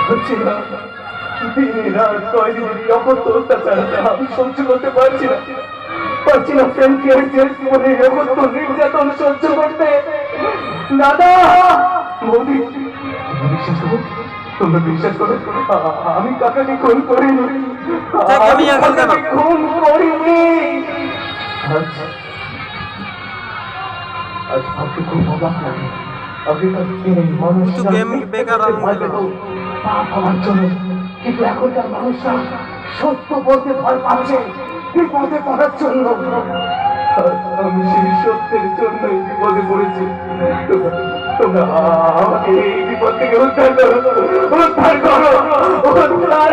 হচ্ছে না। দিন রাত কয়দিন অকথ্য অত্যাচার আমি সহ্য করতে পারছি না, পারছি না প্রেমকে জীবনে অকথ্য নির্যাতন সহ্য করতে। দাদা, বৌদি, বিশ্বাস করো, তোমরা বিশ্বাস করো, আমি কাকাকে খুন করিনি, আমি কাকাকে খুন করিনি। আচ্ছা, আজ ভাবতে খুব অবাক লাগে, আগেকার দিনে মানুষ পাপ হওয়ার জন্য, কিন্তু এখনকার মানুষরা সত্য বলতে ভয় পাচ্ছে বিপদে পড়ার জন্য। আমি সেই সত্যের জন্যই বিপদে পড়েছি। তোমরা আমাকে এই বিপদ থেকে উদ্ধার করো, উদ্ধার করো, উদ্ধার।